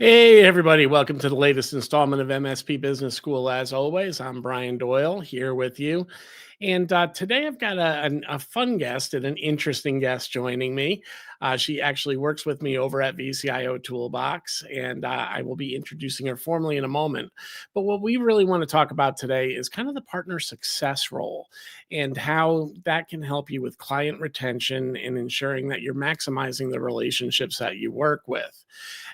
Hey, everybody. Welcome to the latest installment of MSP Business School. As always, I'm Brian Doyle here with you. And today I've got a fun guest and an interesting guest joining me. She actually works with me over at vCIO Toolbox, and I will be introducing her formally in a moment. But what we really want to talk about today is kind of the partner success role and how that can help you with client retention and ensuring that you're maximizing the relationships that you work with.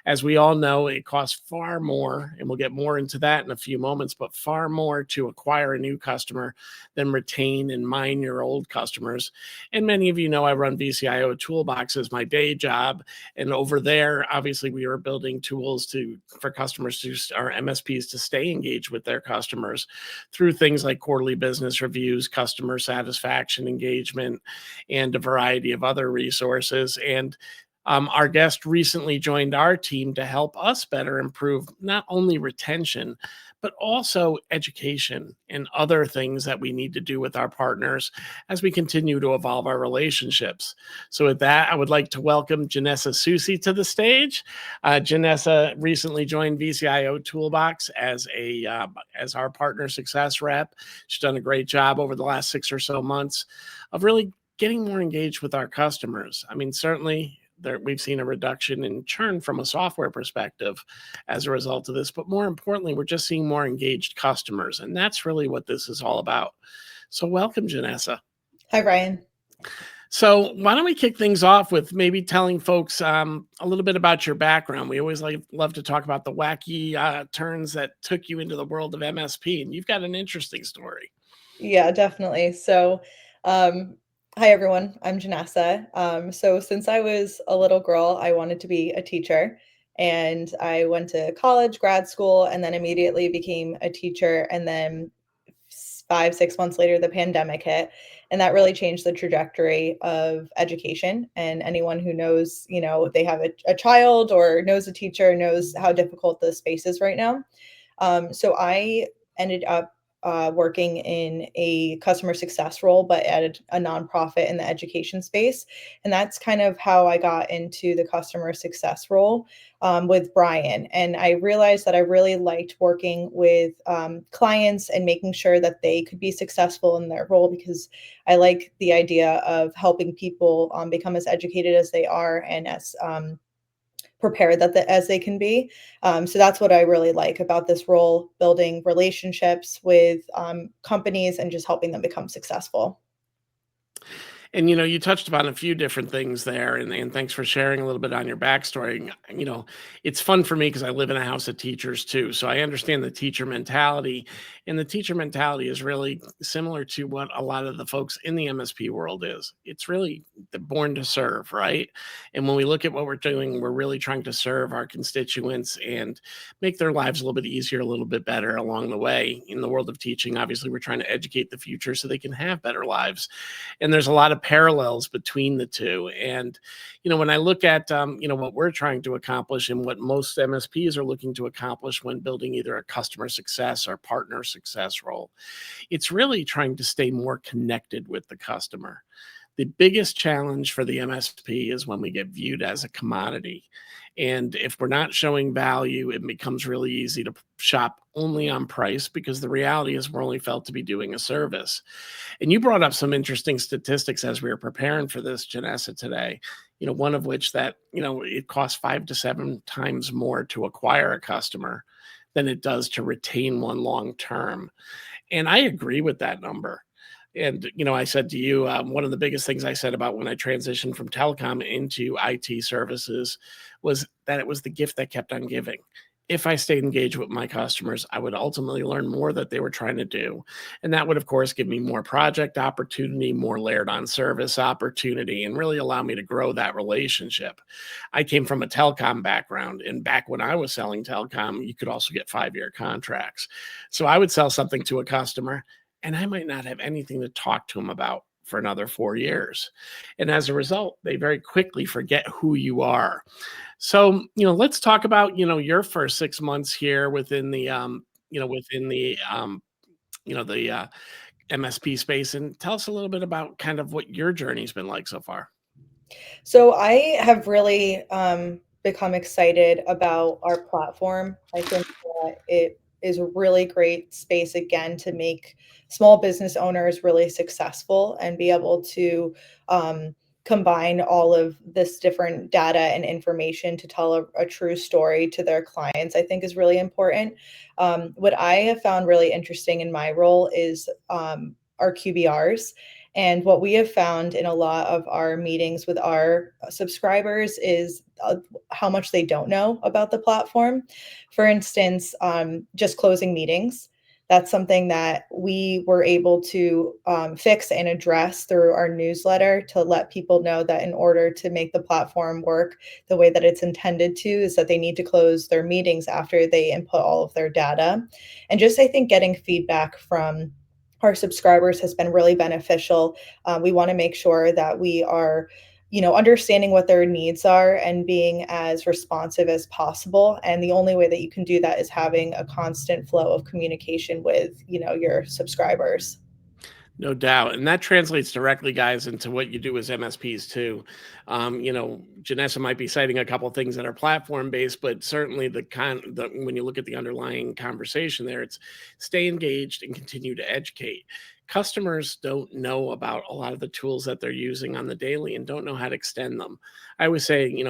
As we all know, it costs far more, and we'll get more into that in a few moments, but far more to acquire a new customer than retain and mine your old customers. And many of you know I run vCIO Toolbox as my day job. And over there, obviously, we are building tools for customers to our MSPs to stay engaged with their customers through things like quarterly business reviews, customer satisfaction engagement, and a variety of other resources. And our guest recently joined our team to help us better improve not only retention, but also education and other things that we need to do with our partners as we continue to evolve our relationships. So, with that, I would like to welcome Janessa Soucy to the stage. Janessa recently joined vCIO Toolbox as our partner success rep. She's done a great job over the last 6 or so months of really getting more engaged with our customers. I mean, certainly we've seen a reduction in churn from a software perspective as a result of this. But more importantly, we're just seeing more engaged customers. And that's really what this is all about. So welcome, Janessa. Hi, Brian. So why don't we kick things off with maybe telling folks a little bit about your background? We always love to talk about the wacky turns that took you into the world of MSP. And you've got an interesting story. Yeah, definitely. Hi, everyone. I'm Janessa. So since I was a little girl, I wanted to be a teacher. And I went to college, grad school, and then immediately became a teacher. And then 5, 6 months later, the pandemic hit. And that really changed the trajectory of education. And anyone who knows, they have a child or knows a teacher knows how difficult the space is right now. So I ended up working in a customer success role, but at a nonprofit in the education space. And that's kind of how I got into the customer success role with Brian. And I realized that I really liked working with clients and making sure that they could be successful in their role, because I like the idea of helping people become as educated as they are and as prepared as they can be. So that's what I really like about this role, building relationships with companies and just helping them become successful. And you touched upon a few different things there, and thanks for sharing a little bit on your backstory. It's fun for me because I live in a house of teachers too, so I understand the teacher mentality, and the teacher mentality is really similar to what a lot of the folks in the MSP world is. It's really born to serve, right? And when we look at what we're doing, we're really trying to serve our constituents and make their lives a little bit easier, a little bit better along the way. In the world of teaching, obviously, we're trying to educate the future so they can have better lives. And there's a lot of parallels between the two. And when I look at what we're trying to accomplish and what most MSPs are looking to accomplish when building either a customer success or partner success role, it's really trying to stay more connected with the customer. The biggest challenge for the MSP is when we get viewed as a commodity. And if we're not showing value, it becomes really easy to shop only on price, because the reality is we're only felt to be doing a service. And you brought up some interesting statistics as we were preparing for this, Janessa, today. One of which that, it costs 5 to 7 times more to acquire a customer than it does to retain one long term. And I agree with that number. And, I said to you, one of the biggest things I said about when I transitioned from telecom into IT services was that it was the gift that kept on giving. If I stayed engaged with my customers, I would ultimately learn more that they were trying to do. And that would, of course, give me more project opportunity, more layered on service opportunity, and really allow me to grow that relationship. I came from a telecom background, and back when I was selling telecom, you could also get 5-year contracts. So I would sell something to a customer, and I might not have anything to talk to them about for another 4 years. And as a result, they very quickly forget who you are. So, let's talk about, your first 6 months here within the, MSP space, and tell us a little bit about kind of what your journey's been like so far. So I have really become excited about our platform. I think that it is a really great space again to make small business owners really successful and be able to combine all of this different data and information to tell a true story to their clients, I think is really important. What I have found really interesting in my role is our QBRs. And what we have found in a lot of our meetings with our subscribers is how much they don't know about the platform. For instance, just closing meetings. That's something that we were able to fix and address through our newsletter to let people know that in order to make the platform work the way that it's intended to, is that they need to close their meetings after they input all of their data. And just, I think, getting feedback from our subscribers has been really beneficial. We want to make sure that we are, understanding what their needs are and being as responsive as possible. And the only way that you can do that is having a constant flow of communication with, your subscribers. No doubt. And that translates directly, guys, into what you do as MSPs too. Janessa might be citing a couple things that are platform based, but certainly when you look at the underlying conversation there, it's stay engaged and continue to educate. Customers don't know about a lot of the tools that they're using on the daily and don't know how to extend them. I always say,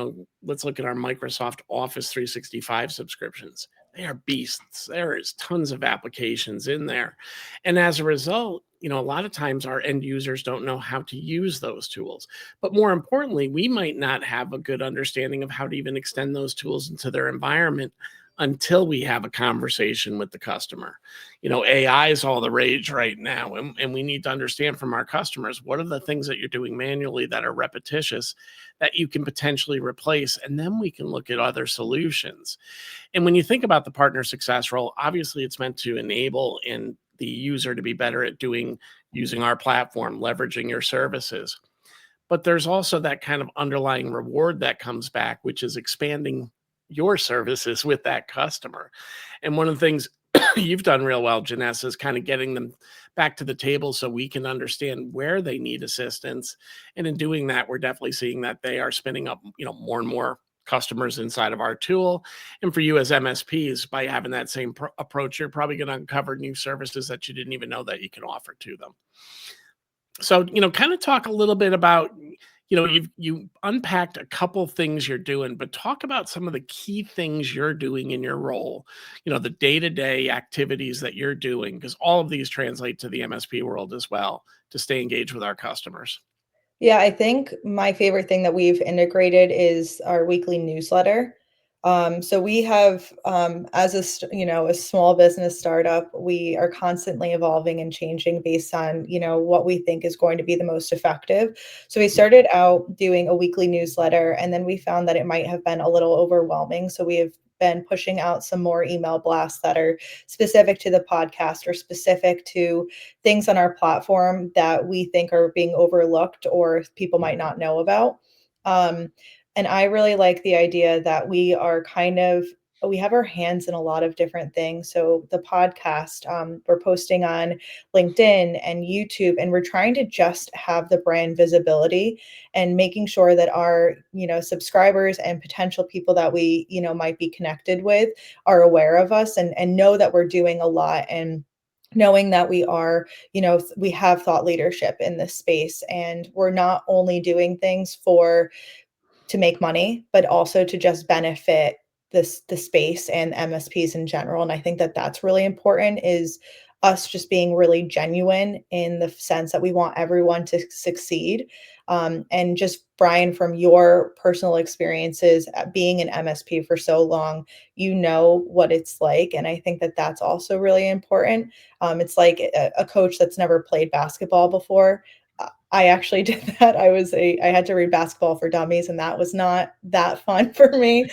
let's look at our Microsoft Office 365 subscriptions. They are beasts. There is tons of applications in there. And as a result, a lot of times our end users don't know how to use those tools. But more importantly, we might not have a good understanding of how to even extend those tools into their environment until we have a conversation with the customer. AI is all the rage right now. And we need to understand from our customers, what are the things that you're doing manually that are repetitious that you can potentially replace? And then we can look at other solutions. And when you think about the partner success role, obviously it's meant to enable and the user to be better at using our platform, leveraging your services. But there's also that kind of underlying reward that comes back, which is expanding your services with that customer. And one of the things you've done real well, Janessa, is kind of getting them back to the table so we can understand where they need assistance. And in doing that, we're definitely seeing that they are spinning up, more and more customers inside of our tool. And for you as MSPs, by having that same approach, you're probably going to uncover new services that you didn't even know that you can offer to them. So, kind of talk a little bit about, you unpacked a couple things you're doing, but talk about some of the key things you're doing in your role, the day-to-day activities that you're doing, because all of these translate to the MSP world as well to stay engaged with our customers. Yeah, I think my favorite thing that we've integrated is our weekly newsletter. So we have, as a small business startup, we are constantly evolving and changing based on, what we think is going to be the most effective. So we started out doing a weekly newsletter, and then we found that it might have been a little overwhelming. So we have been pushing out some more email blasts that are specific to the podcast or specific to things on our platform that we think are being overlooked or people might not know about. Um, and I really like the idea that we have our hands in a lot of different things. So the podcast, we're posting on LinkedIn and YouTube, and we're trying to just have the brand visibility and making sure that our, subscribers and potential people that we, might be connected with are aware of us and know that we're doing a lot, and knowing that we are, we have thought leadership in this space, and we're not only doing things to make money, but also to just benefit the space and MSPs in general. And I think that that's really important, is us just being really genuine in the sense that we want everyone to succeed. And just, Brian, from your personal experiences at being an MSP for so long, you know what it's like. And I think that that's also really important. It's like a coach that's never played basketball before. I actually did that. I had to read Basketball for Dummies, and that was not that fun for me.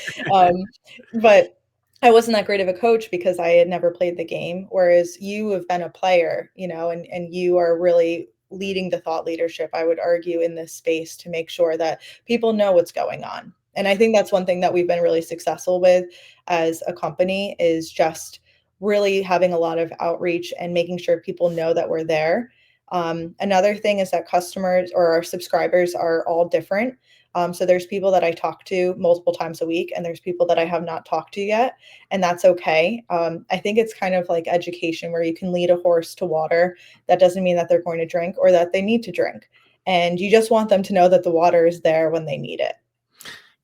But I wasn't that great of a coach because I had never played the game. Whereas you have been a player, and you are really leading the thought leadership, I would argue, in this space to make sure that people know what's going on. And I think that's one thing that we've been really successful with as a company, is just really having a lot of outreach and making sure people know that we're there. Another thing is that customers or our subscribers are all different. So there's people that I talk to multiple times a week, and there's people that I have not talked to yet, and that's okay. I think it's kind of like education where you can lead a horse to water. That doesn't mean that they're going to drink or that they need to drink. And you just want them to know that the water is there when they need it.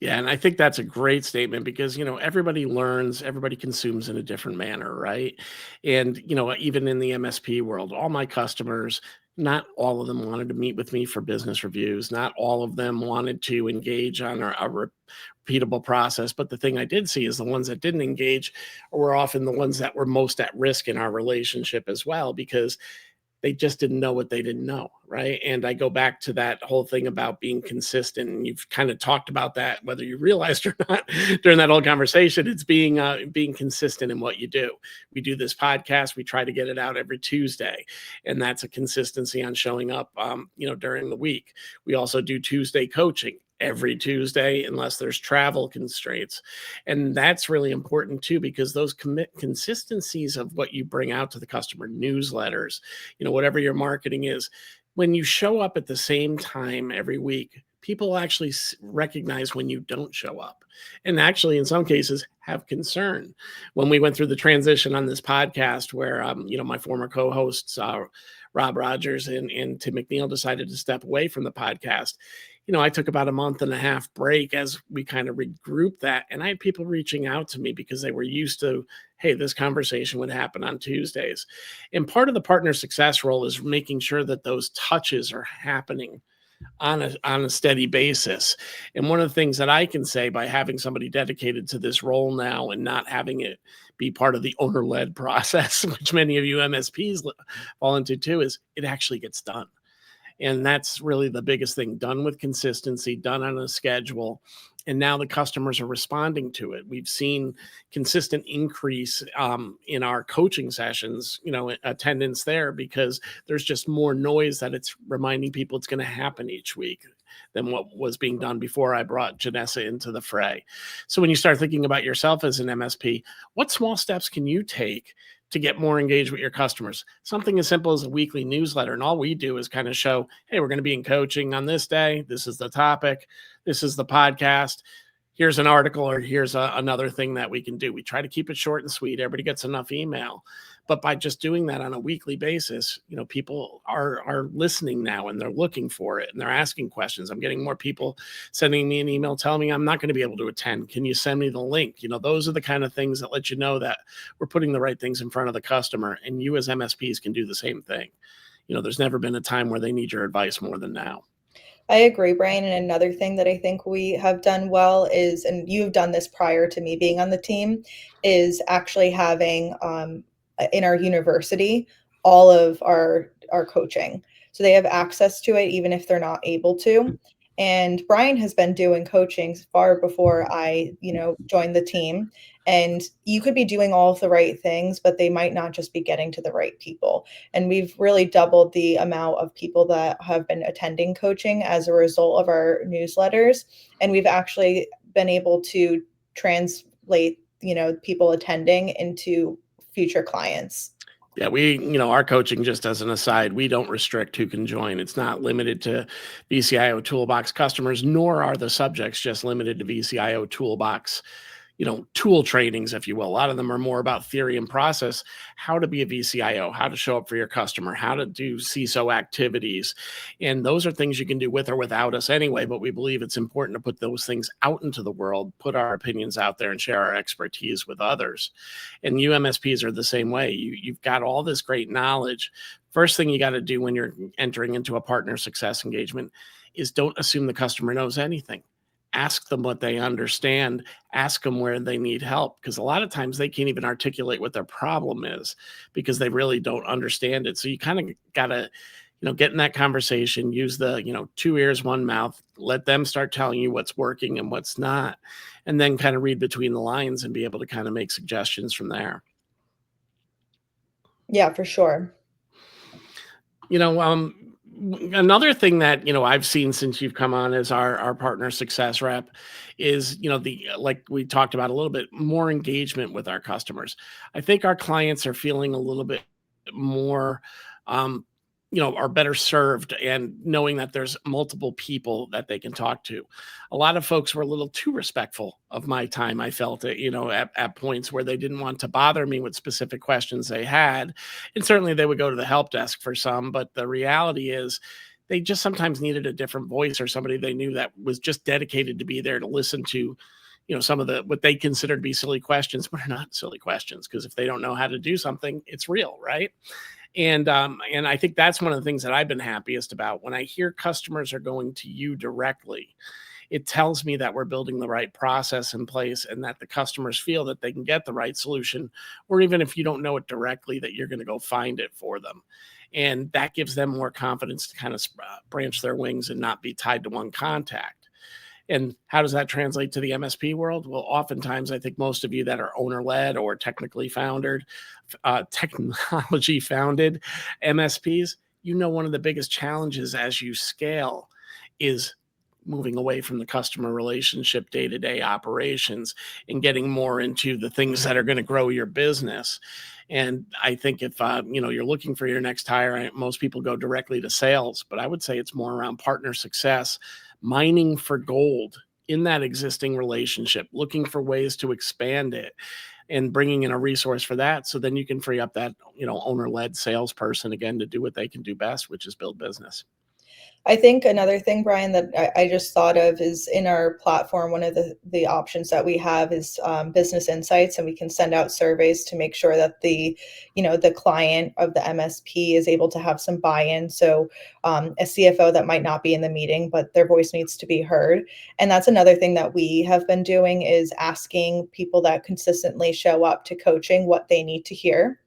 Yeah, and I think that's a great statement because, everybody learns, everybody consumes in a different manner, right? And, even in the MSP world, all my customers, not all of them wanted to meet with me for business reviews. Not all of them wanted to engage on a repeatable process. But the thing I did see is the ones that didn't engage were often the ones that were most at risk in our relationship as well, because they just didn't know what they didn't know, right? And I go back to that whole thing about being consistent. And you've kind of talked about that, whether you realized or not during that whole conversation. It's being consistent in what you do. We do this podcast. We try to get it out every Tuesday, and that's a consistency on showing up, during the week. We also do Tuesday coaching every Tuesday, unless there's travel constraints. And that's really important too, because those consistencies of what you bring out to the customer, newsletters, whatever your marketing is, when you show up at the same time every week, people actually recognize when you don't show up, and actually in some cases have concern. When we went through the transition on this podcast where my former co-hosts Rob Rogers and Tim McNeil decided to step away from the podcast, I took about a month and a half break as we kind of regrouped that. And I had people reaching out to me because they were used to, hey, this conversation would happen on Tuesdays. And part of the partner success role is making sure that those touches are happening on a steady basis. And one of the things that I can say by having somebody dedicated to this role now and not having it be part of the owner-led process, which many of you MSPs fall into too, is it actually gets done. And that's really the biggest thing, done with consistency, done on a schedule. And now the customers are responding to it. We've seen consistent increase in our coaching sessions, attendance there, because there's just more noise that it's reminding people it's going to happen each week than what was being done before I brought Janessa into the fray. So when you start thinking about yourself as an MSP, what small steps can you take to get more engaged with your customers? Something as simple as a weekly newsletter. And all we do is kind of show, hey, we're going to be in coaching on this day. This is the topic. This is the podcast. Here's an article, or here's another thing that we can do. We try to keep it short and sweet. Everybody gets enough email. But by just doing that on a weekly basis, people are listening now, and they're looking for it, and they're asking questions. I'm getting more people sending me an email telling me I'm not going to be able to attend. Can you send me the link? Those are the kind of things that let you know that we're putting the right things in front of the customer, and you as MSPs can do the same thing. There's never been a time where they need your advice more than now. I agree, Brian. And another thing that I think we have done well is, and you've done this prior to me being on the team, is actually having in our university all of our coaching. So they have access to it even if they're not able to. And Brian has been doing coaching far before I, joined the team. And you could be doing all of the right things, but they might not just be getting to the right people. And we've really doubled the amount of people that have been attending coaching as a result of our newsletters. And we've actually been able to translate, people attending into future clients. Yeah, our coaching, just as an aside, we don't restrict who can join. It's not limited to vCIO Toolbox customers, nor are the subjects just limited to vCIO Toolbox, tool trainings, if you will. A lot of them are more about theory and process, how to be a vCIO, how to show up for your customer, how to do CISO activities. And those are things you can do with or without us anyway, but we believe it's important to put those things out into the world, put our opinions out there, and share our expertise with others. And you MSPs are the same way. You've got all this great knowledge. First thing you got to do when you're entering into a partner success engagement is don't assume the customer knows anything. Ask them what they understand, ask them where they need help, because a lot of times they can't even articulate what their problem is because they really don't understand it. So you kind of got to, get in that conversation, use the, 2 ears, 1 mouth, let them start telling you what's working and what's not, and then kind of read between the lines and be able to kind of make suggestions from there. Yeah, for sure. Another thing that I've seen since you've come on as our partner success rep is like we talked about a little bit more engagement with our customers. I think our clients are feeling a little bit more are better served and knowing that there's multiple people that they can talk to. A lot of folks were a little too respectful of my time. I felt it, at points where they didn't want to bother me with specific questions they had. And certainly they would go to the help desk for some, but the reality is they just sometimes needed a different voice or somebody they knew that was just dedicated to be there to listen to some of the what they consider to be silly questions, but are not silly questions, because if they don't know how to do something, it's real, right? And I think that's one of the things that I've been happiest about. When I hear customers are going to you directly, it tells me that we're building the right process in place and that the customers feel that they can get the right solution, or even if you don't know it directly, that you're going to go find it for them. And that gives them more confidence to kind of branch their wings and not be tied to one contact. And how does that translate to the MSP world? Well, oftentimes, I think most of you that are owner-led or technology founded MSPs, one of the biggest challenges as you scale is moving away from the customer relationship, day-to-day operations, and getting more into the things that are going to grow your business. And I think if you're looking for your next hire, most people go directly to sales, but I would say it's more around partner success, mining for gold in that existing relationship, looking for ways to expand it and bringing in a resource for that. So then you can free up that, owner-led salesperson again to do what they can do best, which is build business. I think another thing, Brian, that I just thought of is in our platform, one of the options that we have is business insights, and we can send out surveys to make sure that the client of the MSP is able to have some buy-in. So a CFO that might not be in the meeting, but their voice needs to be heard. And that's another thing that we have been doing, is asking people that consistently show up to coaching what they need to hear.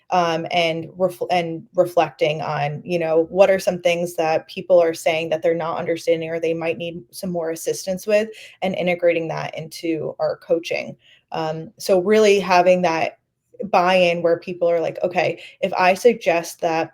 And reflecting on, what are some things that people are saying that they're not understanding or they might need some more assistance with, and integrating that into our coaching. So really having that buy-in where people are like, okay, if I suggest that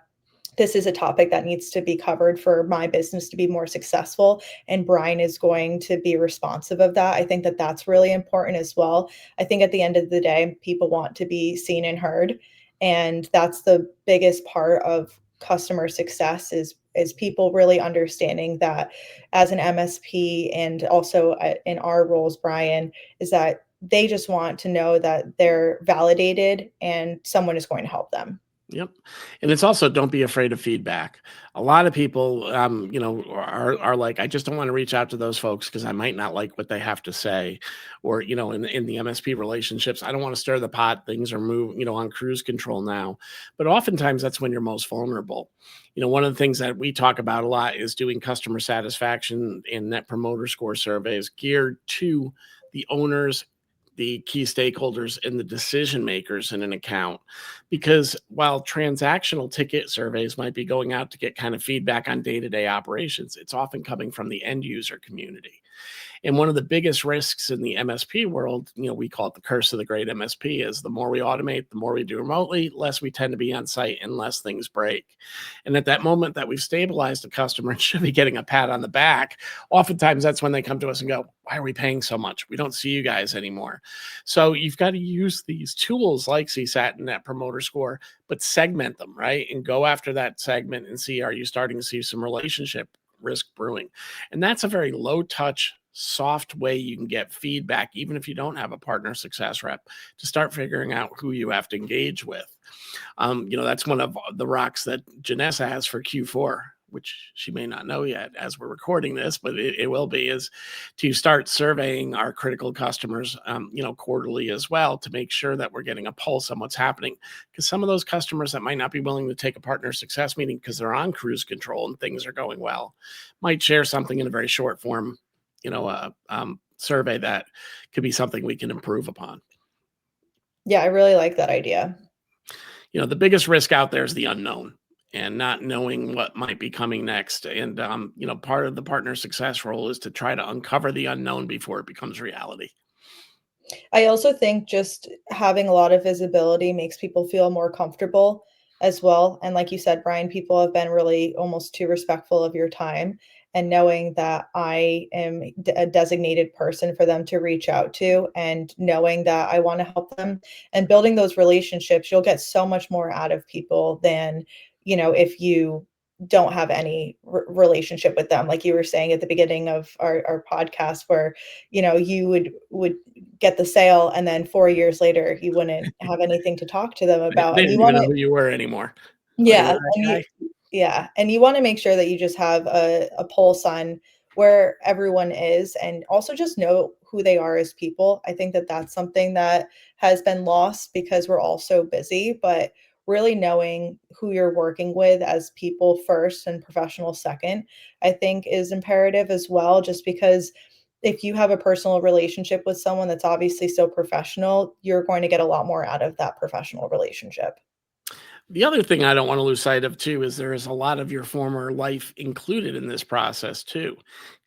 this is a topic that needs to be covered for my business to be more successful, and Brian is going to be responsive of that, I think that that's really important as well. I think at the end of the day, people want to be seen and heard. And that's the biggest part of customer success is people really understanding that as an MSP, and also in our roles, Brian, is that they just want to know that they're validated and someone is going to help them. Yep. And it's also, don't be afraid of feedback. A lot of people, are like, I just don't want to reach out to those folks because I might not like what they have to say. Or, in the MSP relationships, I don't want to stir the pot. Things are on cruise control now. But oftentimes that's when you're most vulnerable. One of the things that we talk about a lot is doing customer satisfaction and net promoter score surveys geared to the owners, the key stakeholders, and the decision makers in an account. Because while transactional ticket surveys might be going out to get kind of feedback on day-to-day operations, it's often coming from the end user community. And one of the biggest risks in the MSP world, we call it the curse of the great MSP, is the more we automate, the more we do remotely, less we tend to be on site and less things break. And at that moment that we've stabilized a customer and should be getting a pat on the back, oftentimes that's when they come to us and go, why are we paying so much? We don't see you guys anymore. So you've got to use these tools like CSAT and Net Promoter Score, but segment them, right? And go after that segment and see, are you starting to see some relationship risk brewing? And that's a very low touch, soft way you can get feedback, even if you don't have a partner success rep, to start figuring out who you have to engage with. That's one of the rocks that Janessa has for Q4, which she may not know yet as we're recording this, but it will be, is to start surveying our critical customers, quarterly as well, to make sure that we're getting a pulse on what's happening. Because some of those customers that might not be willing to take a partner success meeting because they're on cruise control and things are going well, might share something in a very short form, survey that could be something we can improve upon. Yeah, I really like that idea. The biggest risk out there is the unknown and not knowing what might be coming next. And, part of the partner success role is to try to uncover the unknown before it becomes reality. I also think just having a lot of visibility makes people feel more comfortable as well. And like you said, Brian, people have been really almost too respectful of your time, and knowing that I am a designated person for them to reach out to, and knowing that I want to help them and building those relationships, you'll get so much more out of people than, if you don't have any relationship with them. Like you were saying at the beginning of our podcast, where, you would get the sale and then 4 years later, you wouldn't have anything to talk to them about. They And you didn't even want know to, who you were anymore. Oh, you're yeah, that and guy? you want to make sure that you just have a pulse on where everyone is, and also just know who they are as people. I think that that's something that has been lost because we're all so busy, but really knowing who you're working with as people first and professional second, I think is imperative as well, just because if you have a personal relationship with someone that's obviously so professional, you're going to get a lot more out of that professional relationship. The other thing I don't want to lose sight of too is there is a lot of your former life included in this process too.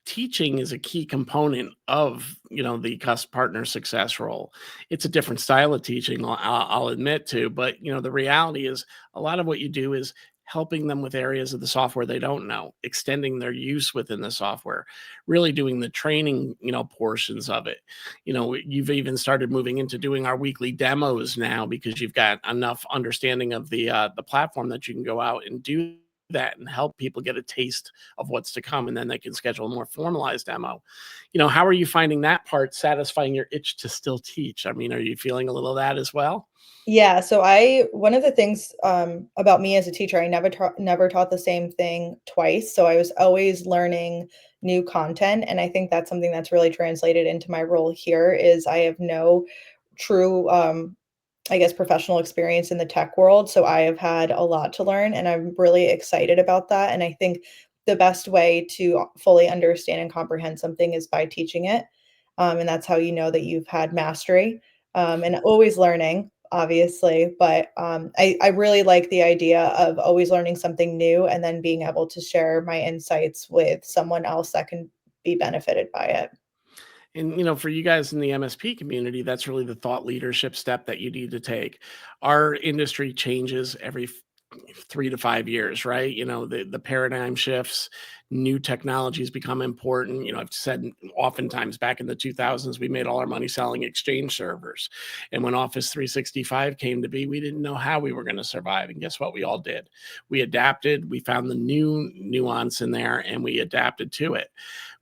Teaching is a key component of the partner success role. It's a different style of teaching, I'll admit to, but the reality is a lot of what you do is helping them with areas of the software they don't know, extending their use within the software, really doing the training portions of it. You've even started moving into doing our weekly demos now because you've got enough understanding of the platform that you can go out and do that and help people get a taste of what's to come, and then they can schedule a more formalized demo. How are you finding that part satisfying your itch to still teach? I mean, are you feeling a little of that as well? Yeah, so one of the things about me as a teacher, I never taught the same thing twice. So I was always learning new content, and I think that's something that's really translated into my role here. Is I have no true, I guess, professional experience in the tech world, so I have had a lot to learn, and I'm really excited about that. And I think the best way to fully understand and comprehend something is by teaching it, and that's how you know that you've had mastery, and always learning, obviously. But I really like the idea of always learning something new and then being able to share my insights with someone else that can be benefited by it. And for you guys in the MSP community, that's really the thought leadership step that you need to take. Our industry changes every 3 to 5 years, right? The paradigm shifts, new technologies become important. I've said oftentimes back in the 2000s, we made all our money selling Exchange servers. And when Office 365 came to be, we didn't know how we were going to survive. And guess what? We all did. We adapted, we found the new nuance in there, and we adapted to it.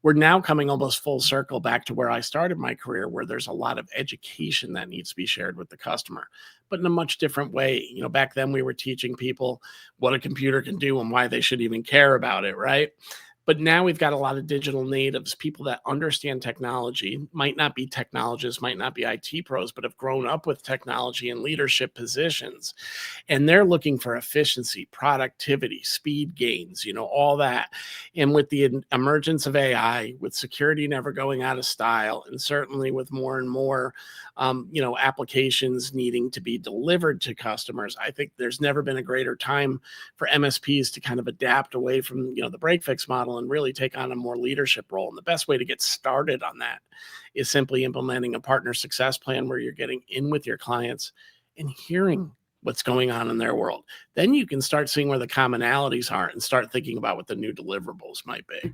We're now coming almost full circle back to where I started my career, where there's a lot of education that needs to be shared with the customer, but in a much different way. Back then we were teaching people what a computer can do and why they should even care about it, right? But now we've got a lot of digital natives, people that understand technology, might not be technologists, might not be IT pros, but have grown up with technology in leadership positions. And they're looking for efficiency, productivity, speed gains, all that. And with the emergence of AI, with security never going out of style, and certainly with more and more, applications needing to be delivered to customers, I think there's never been a greater time for MSPs to kind of adapt away from, the break fix model and really take on a more leadership role. And the best way to get started on that is simply implementing a partner success plan where you're getting in with your clients and hearing what's going on in their world. Then you can start seeing where the commonalities are and start thinking about what the new deliverables might be.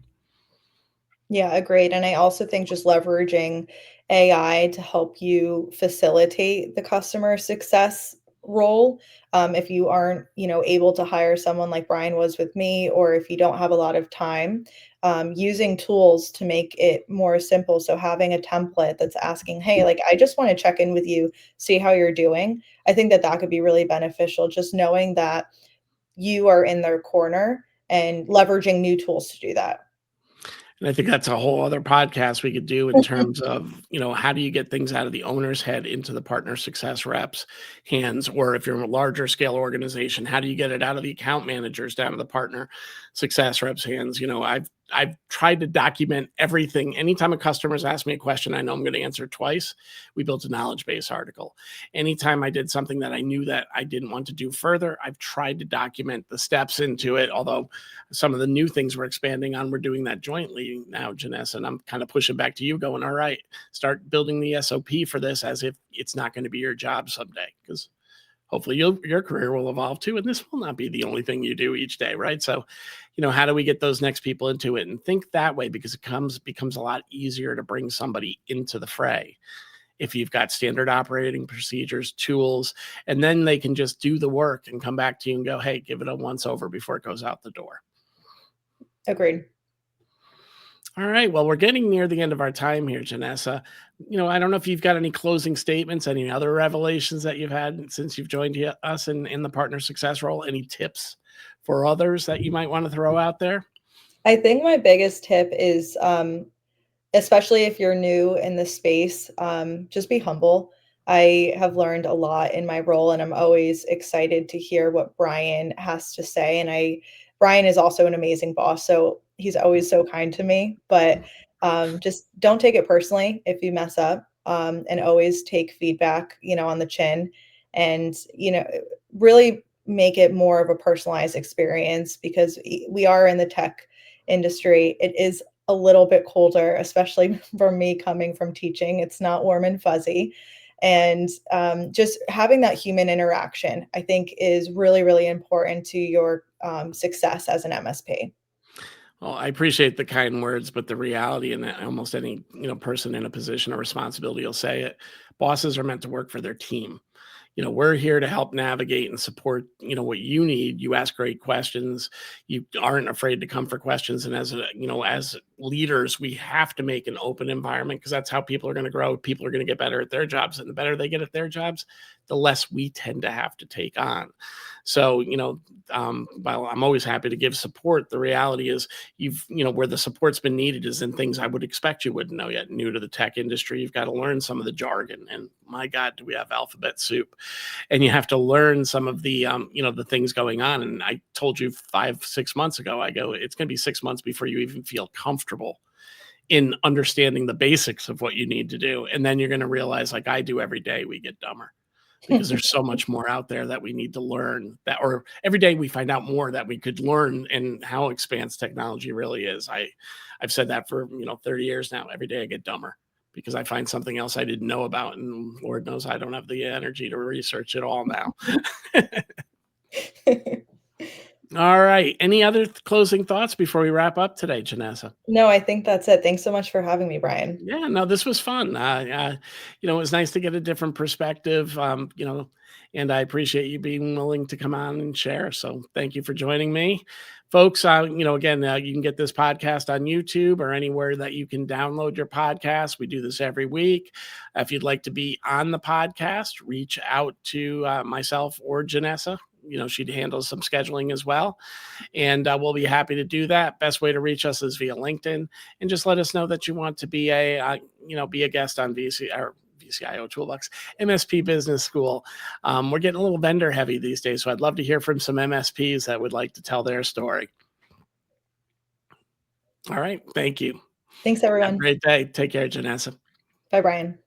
Yeah, agreed. And I also think just leveraging AI to help you facilitate the customer success role. If you aren't, able to hire someone like Brian was with me, or if you don't have a lot of time, using tools to make it more simple. So having a template that's asking, hey, like, I just want to check in with you, see how you're doing. I think that that could be really beneficial, just knowing that you are in their corner and leveraging new tools to do that. And I think that's a whole other podcast we could do in terms of, how do you get things out of the owner's head into the partner success reps' hands? Or if you're in a larger scale organization, how do you get it out of the account managers down to the partner success reps' hands? I've tried to document everything. Anytime a customer's asked me a question I know I'm going to answer twice, we built a knowledge base article. Anytime I did something that I knew that I didn't want to do further, I've tried to document the steps into it. Although some of the new things we're expanding on, we're doing that jointly now, Janessa, and I'm kind of pushing back to you going, all right, start building the SOP for this as if it's not going to be your job someday. Because hopefully your career will evolve too, and this will not be the only thing you do each day, right? So, how do we get those next people into it? And think that way, because it becomes a lot easier to bring somebody into the fray if you've got standard operating procedures, tools, and then they can just do the work and come back to you and go, hey, give it a once over before it goes out the door. Agreed. All right. Well, we're getting near the end of our time here, Janessa. I don't know if you've got any closing statements, any other revelations that you've had since you've joined us in the partner success role, any tips for others that you might want to throw out there? I think my biggest tip is, especially if you're new in this space, just be humble. I have learned a lot in my role, and I'm always excited to hear what Brian has to say. And Brian is also an amazing boss, so he's always so kind to me. But just don't take it personally if you mess up, and always take feedback, on the chin, and really make it more of a personalized experience because we are in the tech industry. It is a little bit colder, especially for me coming from teaching. It's not warm and fuzzy. And just having that human interaction, I think, is really, really important to your success as an MSP. Well, I appreciate the kind words, but the reality, and almost any person in a position of responsibility will say it. Bosses are meant to work for their team. We're here to help navigate and support, what you need. You ask great questions. You aren't afraid to come for questions. And as leaders, we have to make an open environment because that's how people are going to grow. People are going to get better at their jobs. And the better they get at their jobs, the less we tend to have to take on. So, while I'm always happy to give support, the reality is where the support's been needed is in things I would expect you wouldn't know yet. New to the tech industry, you've got to learn some of the jargon. And my God, do we have alphabet soup? And you have to learn some of the, the things going on. And I told you 5-6 months ago, I go, it's going to be 6 months before you even feel comfortable in understanding the basics of what you need to do. And then you're going to realize, like I do every day, we get dumber because there's so much more out there that we need to learn or every day we find out more that we could learn and how expansive technology really is. I've said that for, 30 years now. Every day I get dumber because I find something else I didn't know about, and Lord knows I don't have the energy to research it all now. All right. Any other closing thoughts before we wrap up today, Janessa? No, I think that's it. Thanks so much for having me, Brian. Yeah, no, this was fun. It was nice to get a different perspective, and I appreciate you being willing to come on and share. So thank you for joining me. Folks, again, you can get this podcast on YouTube or anywhere that you can download your podcast. We do this every week. If you'd like to be on the podcast, reach out to myself or Janessa. She handles some scheduling as well. And we'll be happy to do that. Best way to reach us is via LinkedIn, and just let us know that you want to be a guest on vCIO Toolbox, MSP Business School. We're getting a little vendor heavy these days, so I'd love to hear from some MSPs that would like to tell their story. All right. Thank you. Thanks, Have a everyone. great day. Take care, Janessa. Bye, Brian.